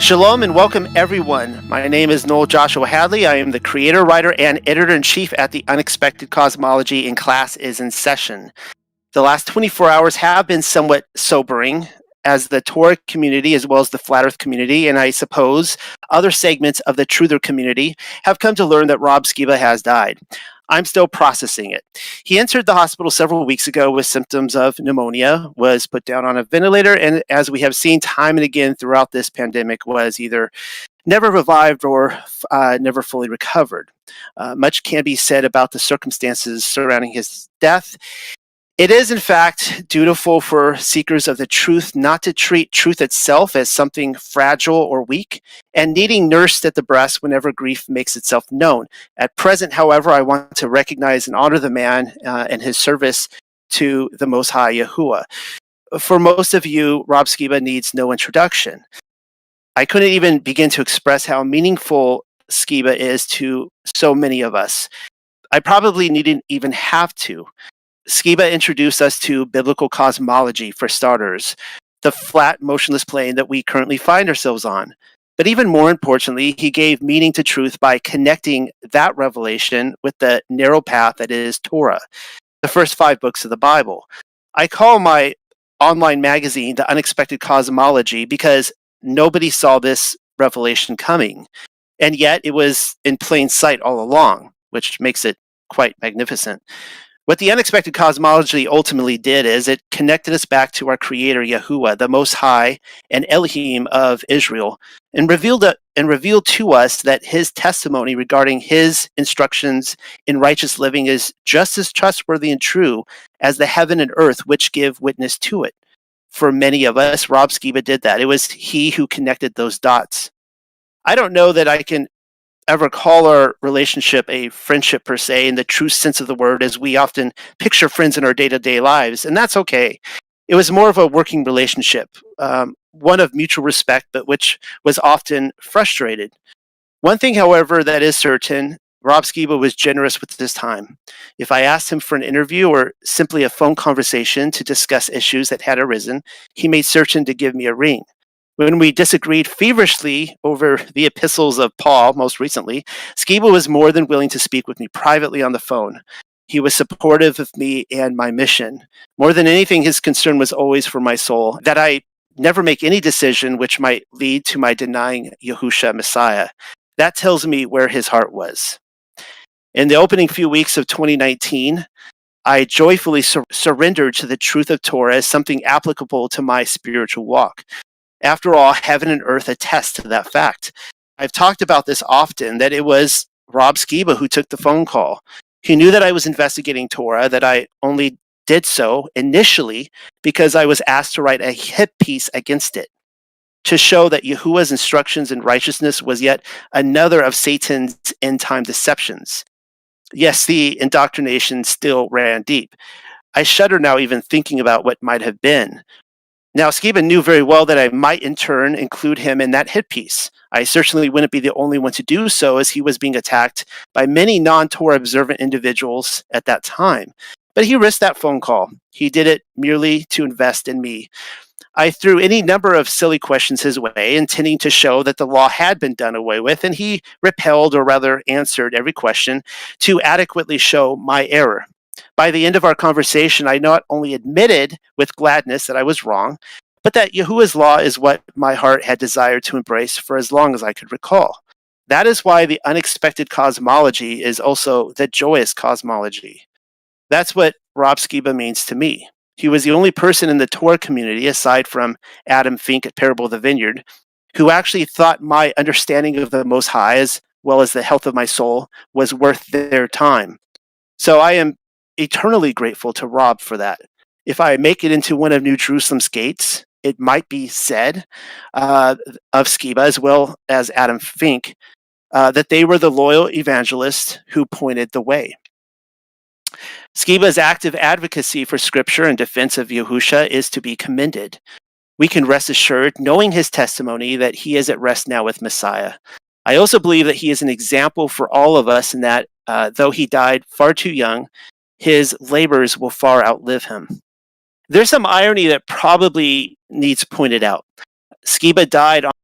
Shalom and welcome everyone. My name is Noel Joshua Hadley. I am the creator, writer, and editor-in-chief at the Unexpected Cosmology, and class is in session. The last 24 hours have been somewhat sobering as the Torah community, as well as the Flat Earth community, and I suppose other segments of the Truther community have come to learn that Rob Skiba has died. I'm still processing it. He entered the hospital several weeks ago with symptoms of pneumonia, was put down on a ventilator, and as we have seen time and again throughout this pandemic, was either never revived or never fully recovered. Much can be said about the circumstances surrounding his death. It is, in fact, dutiful for seekers of the truth not to treat truth itself as something fragile or weak and needing nursed at the breast whenever grief makes itself known. At present, however, I want to recognize and honor the man and his service to the Most High Yahuah. For most of you, Rob Skiba needs no introduction. I couldn't even begin to express how meaningful Skiba is to so many of us. I probably needn't even have to. Skiba introduced us to biblical cosmology, for starters, the flat, motionless plane that we currently find ourselves on. But even more importantly, he gave meaning to truth by connecting that revelation with the narrow path that is Torah, the first 5 books of the Bible. I call my online magazine The Unexpected Cosmology because nobody saw this revelation coming, and yet it was in plain sight all along, which makes it quite magnificent. What the Unexpected Cosmology ultimately did is it connected us back to our Creator, Yahuah, the Most High and Elohim of Israel, and revealed to us that his testimony regarding his instructions in righteous living is just as trustworthy and true as the heaven and earth which give witness to it. For many of us, Rob Skiba did that. It was he who connected those dots. I don't know that I can ever call our relationship a friendship per se in the true sense of the word, as we often picture friends in our day-to-day lives, and that's okay. It was more of a working relationship, one of mutual respect, but which was often frustrated. One thing, however, that is certain, Rob Skiba was generous with his time. If I asked him for an interview or simply a phone conversation to discuss issues that had arisen, he made certain to give me a ring. When we disagreed feverishly over the epistles of Paul, most recently, Skiba was more than willing to speak with me privately on the phone. He was supportive of me and my mission. More than anything, his concern was always for my soul, that I never make any decision which might lead to my denying Yahusha Messiah. That tells me where his heart was. In the opening few weeks of 2019, I joyfully surrendered to the truth of Torah as something applicable to my spiritual walk. After all, heaven and earth attest to that fact. I've talked about this often, that it was Rob Skiba who took the phone call. He knew that I was investigating Torah, that I only did so initially because I was asked to write a hit piece against it, to show that Yahuwah's instructions in righteousness was yet another of Satan's end-time deceptions. Yes, the indoctrination still ran deep. I shudder now even thinking about what might have been. Now, Skiba knew very well that I might in turn include him in that hit piece. I certainly wouldn't be the only one to do so, as he was being attacked by many non-Torah observant individuals at that time. But he risked that phone call. He did it merely to invest in me. I threw any number of silly questions his way, intending to show that the law had been done away with, and he repelled, or rather answered, every question to adequately show my error. By the end of our conversation, I not only admitted with gladness that I was wrong, but that Yahuwah's law is what my heart had desired to embrace for as long as I could recall. That is why the unexpected cosmology is also the joyous cosmology. That's what Rob Skiba means to me. He was the only person in the Torah community, aside from Adam Fink at Parable of the Vineyard, who actually thought my understanding of the Most High, as well as the health of my soul, was worth their time. So I am eternally grateful to Rob for that. If I make it into one of New Jerusalem's gates, it might be said of Skiba, as well as Adam Fink, that they were the loyal evangelists who pointed the way. Skiba's active advocacy for Scripture and defense of Yahusha is to be commended. We can rest assured, knowing his testimony, that he is at rest now with Messiah. I also believe that he is an example for all of us in that, though he died far too young, his labors will far outlive him. There's some irony that probably needs pointed out. Skiba died on